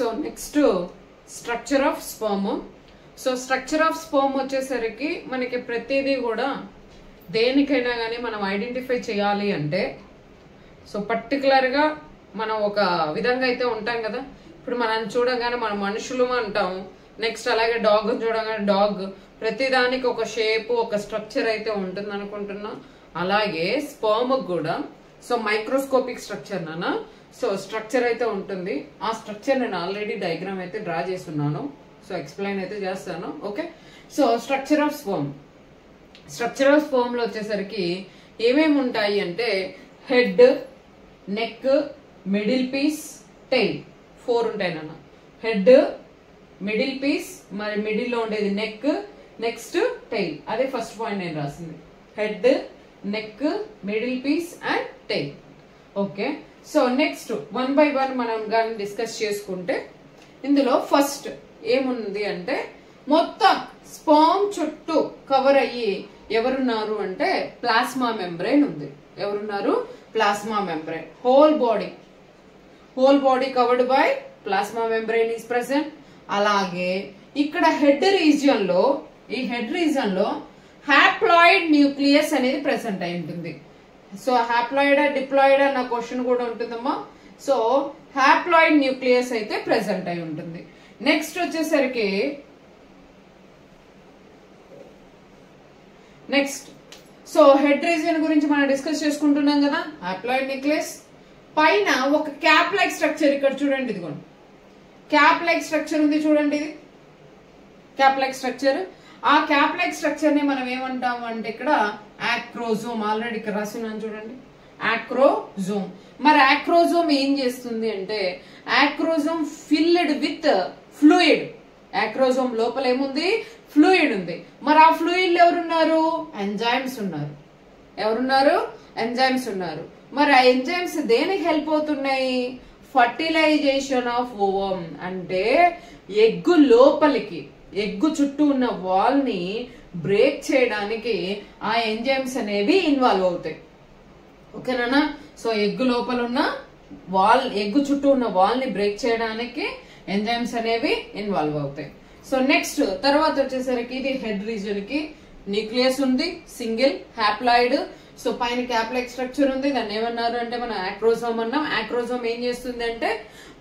So next structure of sperm. So structure of sperm వచ్చేసరికి మనకి ప్రతిదీ కూడా దేనికైనా కానీ మనం ఐడెంటిఫై చేయాలి అంటే సో పర్టికులర్గా మనం ఒక విధంగా అయితే ఉంటాం కదా. ఇప్పుడు మనం చూడగానే మనం మనుషులు అంటాం, నెక్స్ట్ అలాగే డాగ్ చూడగానే డాగ్, ప్రతిదానికి ఒక షేప్ ఒక స్ట్రక్చర్ అయితే ఉంటుంది అనుకుంటున్నా. అలాగే స్పర్మ్ కూడా సో మైక్రోస్కోపిక్ స్ట్రక్చర్ నానా, సో స్ట్రక్చర్ అయితే ఉంటుంది. ఆ స్ట్రక్చర్ నేను ఆల్రెడీ డయాగ్రామ్ అయితే డ్రా చేస్తున్నాను, సో ఎక్స్ప్లెయిన్ అయితే చేస్తాను. Okay, so structure of sperm. Structure of sperm లో వచ్చేసరికి ఏమేమి ఉంటాయి అంటే head, neck, middle piece, tail, 4 ఉంటాయి నాన్న. హెడ్, మిడిల్ పీస్, మరి మిడిల్ లో ఉండేది నెక్, నెక్స్ట్ టెయిల్. అదే ఫస్ట్ పాయింట్ నేను రాసింది, head, neck, middle piece and tail. Okay, so next 1 by 1 మనం కానీ డిస్కస్ చేసుకుంటే ఇందులో ఫస్ట్ ఏముంది అంటే మొత్తం స్పర్మ్ చుట్టూ కవర్ అయ్యి ఎవరున్నారు అంటే ప్లాస్మా మెంబ్రెయిన్ ఉంది. ఎవరున్నారు? Plasma membrane. Whole body covered by plasma membrane is present. అలాగే ఇక్కడ హెడ్ రీజియన్ లో, ఈ హెడ్ రీజియన్ లో హ్యాప్లాయిడ్ న్యూక్లియస్ అనేది ప్రెసెంట్ అయి ఉంటుంది. సో హ్యాప్లాయిడా డిప్లాయిడా అన్న క్వశ్చన్ కూడా ఉంటుందమ్మా. సో హ్యాప్లాయిడ్ న్యూక్లియస్ అయితే ప్రెసెంట్ అయి ఉంటుంది. నెక్స్ట్ వచ్చేసరికి నెక్స్ట్ సో హెడ్ రీజియన్ గురించి మనం డిస్కస్ చేసుకుంటున్నాం కదా. హ్యాప్లాయిడ్ న్యూక్లియస్ పైన ఒక క్యాప్ లైక్ స్ట్రక్చర్, ఇక్కడ చూడండి, ఇదిగోండి క్యాప్ లైక్ స్ట్రక్చర్ ఉంది చూడండి, ఇది క్యాప్ లైక్ స్ట్రక్చర్. ఆ క్యాప్ లైక్ స్ట్రక్చర్ ని మనం ఏమంటాము అంటే ఇక్కడ ఆక్రోజోమ్. ఆల్రెడీ ఇక్కడ రాస్తున్నాను చూడండి, ఆక్రోజోమ్. మరి ఆక్రోజోమ్ ఏం చేస్తుంది అంటే ఆక్రోజోమ్ ఫిల్డ్ విత్ ఫ్లూయిడ్. ఆక్రోజోమ్ లోపల ఏముంది? ఫ్లూయిడ్ ఉంది. మరి ఆ ఫ్లూయిడ్ ఎవరున్నారు? ఎంజైమ్స్ ఉన్నారు. ఎవరున్నారు? ఎంజైమ్స్ ఉన్నారు. మరి ఆ ఎంజైమ్స్ దేనికి హెల్ప్ అవుతున్నాయి? Fertilization of ovum. అంటే ఎగ్గు లోపలికి, ఎగ్గు చుట్టూ ఉన్న వాల్ ని బ్రేక్ చేయడానికి ఆ ఎంజైమ్స్ అనేవి ఇన్వాల్వ్ అవుతాయి. ఓకేనా? సో ఎగ్గు లోపల ఉన్న వాల్, ఎగ్గు చుట్టూ ఉన్న వాల్ ని బ్రేక్ చేయడానికి ఎంజైమ్స్ అనేవి ఇన్వాల్వ్ అవుతాయి. సో నెక్స్ట్ తర్వాత వచ్చేసరికి ఇది హెడ్ రీజియన్ కి న్యూక్లియస్ ఉంది, సింగిల్ హ్యాప్లాయిడ్. సో పైన క్యాప్లైక్ స్ట్రక్చర్ ఉంది, దాన్ని ఏమన్నారు అంటే మనం ఆక్రోజోమ్ అన్నాం. ఆక్రోజోమ్ ఏం చేస్తుంది అంటే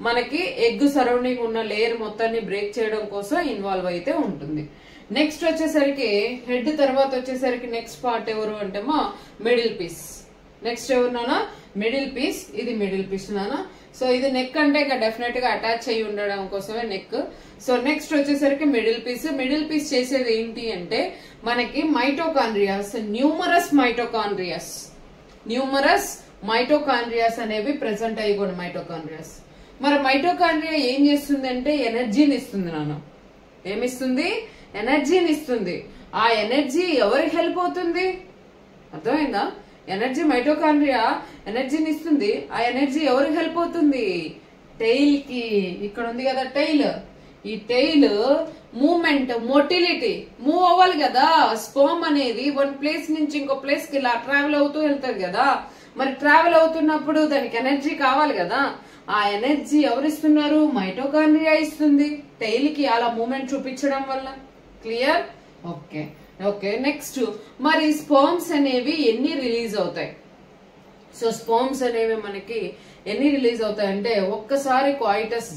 మనకి ఎగ్ సరౌండింగ్ ఉన్న లేయర్ మొత్తాన్ని బ్రేక్ చేయడం కోసం ఇన్వాల్వ్ అయితే ఉంటుంది. నెక్స్ట్ వచ్చేసరికి హెడ్ తర్వాత వచ్చేసరికి నెక్స్ట్ పార్ట్ ఎవరు అంటే మా మిడిల్ పీస్. నెక్స్ట్ ఎవరు నానా? Middle piece. ఇది మిడిల్ పీస్ నానా. సో ఇది నెక్ అంటే ఇక డెఫినెట్ గా అటాచ్ అయ్యి ఉండడం కోసమే నెక్. సో నెక్స్ట్ వచ్చేసరికి మిడిల్ పీస్. మిడిల్ పీస్ చేసేది ఏంటి అంటే మనకి మైటోకాండ్రియాస్, న్యూమరస్ మైటోకాండ్రియాస్ అనేవి ప్రెసెంట్ అయ్యి కూడా మైటోకాండ్రియాస్. మరి మైటోకాండ్రియా ఏం చేస్తుంది అంటే ఎనర్జీని ఇస్తుంది నాన్న. ఏమిస్తుంది? ఎనర్జీని ఇస్తుంది. ఆ ఎనర్జీ ఎవరికి హెల్ప్ అవుతుంది? అర్థమైందా? ఎనర్జీ, మైటోకాండ్రియా ఎనర్జీని ఇస్తుంది. ఆ ఎనర్జీ ఎవరికి హెల్ప్ అవుతుంది? టెయిల్ కి. ఇక్కడ ఉంది కదా టెయిల్. ఈ టెయిల్ మూవ్మెంట్, మోటిలిటీ, మూవ్ అవ్వాలి కదా. స్పర్మ్ అనేది 1 ప్లేస్ నుంచి ఇంకో ప్లేస్ కి ఇలా ట్రావెల్ అవుతూ వెళ్తారు కదా. మరి ట్రావెల్ అవుతున్నప్పుడు దానికి ఎనర్జీ కావాలి కదా. ఆ ఎనర్జీ ఎవరిస్తున్నారు? మైటోకాండ్రియా ఇస్తుంది టెయిల్ కి, అలా మూవ్మెంట్ చూపించడం వల్ల. క్లియర్? Okay okay. నెక్స్ట్ మరి స్పర్మ్స్ అనేవి ఎన్ని రిలీజ్ అవుతాయి? సో స్పర్మ్స్ అనేవి మనకి ఎన్ని రిలీజ్ అవుతాయి అంటే ఒకసారి కాయిటస్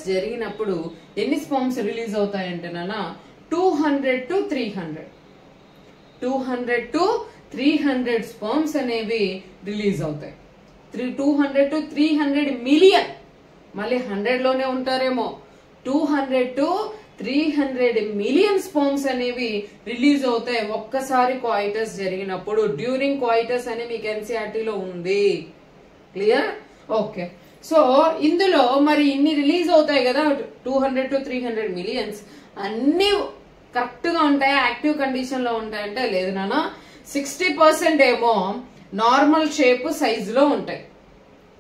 జరిగినప్పుడు ఎన్ని స్పర్మ్స్ రిలీజ్ అవుతాయంటే నాన్న 200 to 300 స్పర్మ్స్ అనేవి రిలీజ్ అవుతాయి. 200 to 300 మిలియన్. మళ్ళీ 100 లోనే ఉంటారేమో. 200 to 300 మిలియన్ స్పర్మ్స్ అనేవి రిలీజ్ అవుతాయి ఒక్కసారి కాయిటస్ జరిగినప్పుడు. డ్యూరింగ్ కాయిటస్ అని మీకు ఎన్సీఆర్టీ లో ఉంది. క్లియర్? ఓకే. సో ఇందులో మరి ఇన్ని రిలీజ్ అవుతాయి కదా 200 to 300 మిలియన్స్. అన్ని కరెక్ట్ గా ఉంటాయా? యాక్టివ్ కండిషన్ లో ఉంటాయంటే లేదు నాన్న. 60% ఏమో నార్మల్ షేప్ సైజ్ లో ఉంటాయి.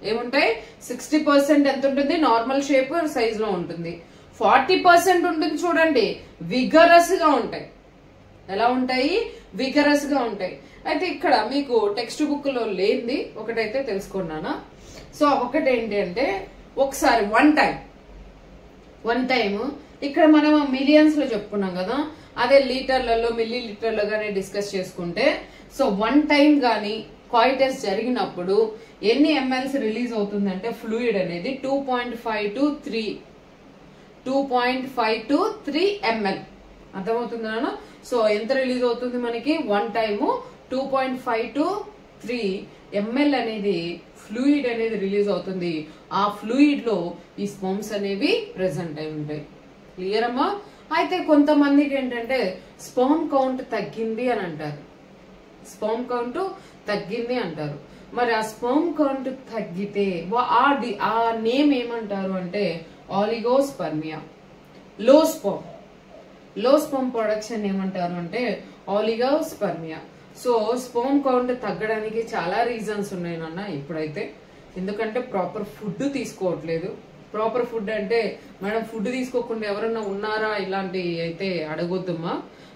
ఏముంటాయి? 60% ఎంత ఉంటుంది? నార్మల్ షేప్ సైజ్ లో ఉంటుంది. 40% ఉంటుంది చూడండి, విగరస్ గా ఉంటాయి. ఎలా ఉంటాయి? విగరస్ గా ఉంటాయి. అయితే ఇక్కడ మీకు టెక్స్ట్ బుక్ లో లేనిది ఒకటైతే తెలుసుకున్నానా. సో ఒకటి ఏంటి అంటే ఒకసారి వన్ టైం ఇక్కడ మనం మిలియన్స్ లో చెప్పుకున్నాం కదా, అదే లీటర్లలో మిల్లీ లీటర్లో గానీ డిస్కస్ చేసుకుంటే, సో వన్ టైం గానీ కాయిటస్ జరిగినప్పుడు ఎన్ని ఎంఎల్స్ రిలీజ్ అవుతుందంటే ఫ్లూయిడ్ అనేది 2.5 to 3 ml. అర్థమవుతుందా? సో ఎంత రిలీజ్ అవుతుంది మనకి వన్ టైము 2.5 to 3 ml అనేది ఫ్లూయిడ్ అనేది రిలీజ్ అవుతుంది. ఆ ఫ్లూయిడ్ లో ఈ స్పర్మ్స్ అనేవి ప్రెసెంట్ అయి ఉంటాయి. క్లియర్ అమ్మా? అయితే కొంతమందికి ఏంటంటే స్పర్మ్ కౌంట్ తగ్గింది అని అంటారు, స్పర్మ్ కౌంట్ తగ్గింది అంటారు. మరి ఆ స్పర్మ్ కౌంట్ తగ్గితే ఆ నేమ్ ఏమంటారు అంటే ఆలిగోస్పర్మియా. లో స్పర్మ్ ప్రొడక్షన్ ఏమంటారు అంటే ఆలిగోస్పర్మియా. సో స్పర్మ్ కౌంట్ తగ్గడానికి చాలా రీజన్స్ ఉన్నాయి నాన్న ఇప్పుడైతే. ఎందుకంటే ప్రాపర్ ఫుడ్ తీసుకోవట్లేదు. ప్రాపర్ ఫుడ్ అంటే మేడం ఫుడ్ తీసుకోకుండా ఎవరన్నా ఉన్నారా ఇలాంటి అయితే అడగొద్దమ్మా.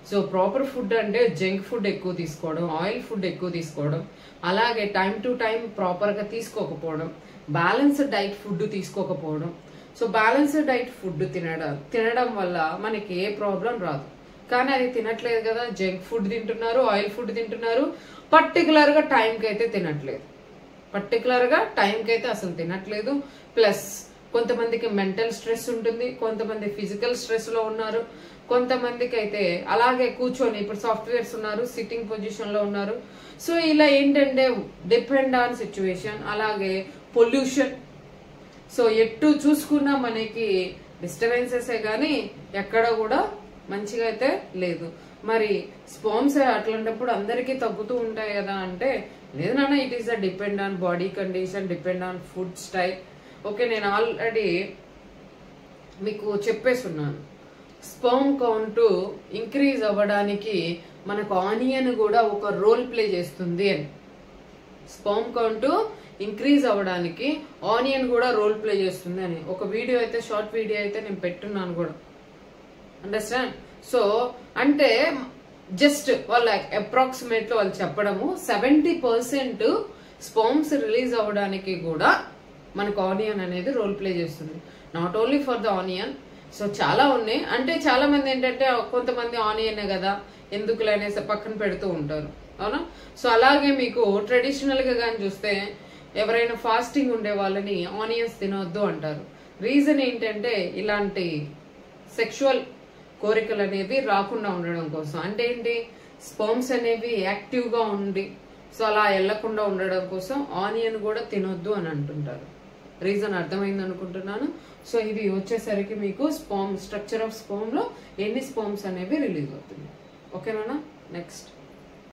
సో ప్రాపర్ ఫుడ్ అంటే జంక్ ఫుడ్ ఎక్కువ తీసుకోవడం, ఆయిల్ ఫుడ్ ఎక్కువ తీసుకోవడం, అలాగే టైం టు టైం ప్రాపర్ గా తీసుకోకపోవడం, బ్యాలెన్స్డ్ డైట్ ఫుడ్ తీసుకోకపోవడం. సో బ్యాలెన్స్డ్ డైట్ ఫుడ్ తినడం వల్ల మనకి ఏ ప్రాబ్లం రాదు. కానీ అది తినట్లేదు కదా, జంక్ ఫుడ్ తింటున్నారు, ఆయిల్ ఫుడ్ తింటున్నారు, పర్టికులర్ గా టైంకి అయితే తినట్లేదు, అసలు తినట్లేదు. ప్లస్ కొంతమందికి మెంటల్ స్ట్రెస్ ఉంటుంది, కొంతమంది ఫిజికల్ స్ట్రెస్ లో ఉన్నారు, కొంతమందికి అయితే అలాగే కూర్చొని ఇప్పుడు సాఫ్ట్వేర్స్ ఉన్నారు, సిట్టింగ్ పొజిషన్ లో ఉన్నారు. సో ఇలా ఏంటంటే డిపెండ్ ఆన్ సిచ్యువేషన్, అలాగే పొల్యూషన్. సో ఎటు చూసుకున్నా మనకి డిస్టర్బెన్సెస్ గానీ ఎక్కడ కూడా మంచిగా అయితే లేదు. మరి స్పర్మ్స్ అట్లాంటప్పుడు అందరికీ తగ్గుతూ ఉంటాయి కదా అంటే లేదు నాన్న, it is the depend on body condition, depend on food style. Okay, నేను ఆల్రెడీ మీకు చెప్పేస్తున్నాను స్పర్మ్ కౌంట్ ఇంక్రీజ్ అవ్వడానికి మనకు ఆనియన్ కూడా ఒక రోల్ ప్లే చేస్తుంది అని. స్పర్మ్ కౌంట్ ఇంక్రీజ్ అవ్వడానికి ఆనియన్ కూడా రోల్ ప్లే చేస్తుంది అని ఒక వీడియో అయితే, షార్ట్ వీడియో అయితే నేను పెట్టున్నాను కూడా. అండర్స్టాండ్? సో అంటే జస్ట్ వాళ్ళ అప్రాక్సిమేట్ వాళ్ళు చెప్పడము 70% స్పర్మ్స్ రిలీజ్ అవ్వడానికి కూడా మనకు ఆనియన్ అనేది రోల్ ప్లే చేస్తుంది. Not only for the onion. So చాలా ఉన్నాయి. అంటే చాలా మంది ఏంటంటే కొంతమంది ఆనియన్ కదా ఎందుకులే అనేసి పక్కన పెడుతూ ఉంటారు, అవునా? సో అలాగే మీకు ట్రెడిషనల్ గా కానీ చూస్తే ఎవరైనా ఫాస్టింగ్ ఉండే వాళ్ళని ఆనియన్స్ తినవద్దు అంటారు. రీజన్ ఏంటంటే ఇలాంటి సెక్షువల్ కోరికలు అనేవి రాకుండా ఉండడం కోసం. అంటే ఏంటి, స్పర్మ్స్ అనేవి యాక్టివ్ గా ఉండి సో అలా వెళ్లకుండా ఉండడం కోసం ఆనియన్ కూడా తినొద్దు అని అంటుంటారు. రీజన్ అర్థమైంది అనుకుంటున్నాను. సో ఇది వచ్చేసరికి మీకు స్పర్మ్ స్ట్రక్చర్ ఆఫ్ స్పర్మ్ లో ఎన్ని స్పర్మ్స్ అనేవి రిలీజ్ అవుతుంది. ఓకేనా? నెక్స్ట్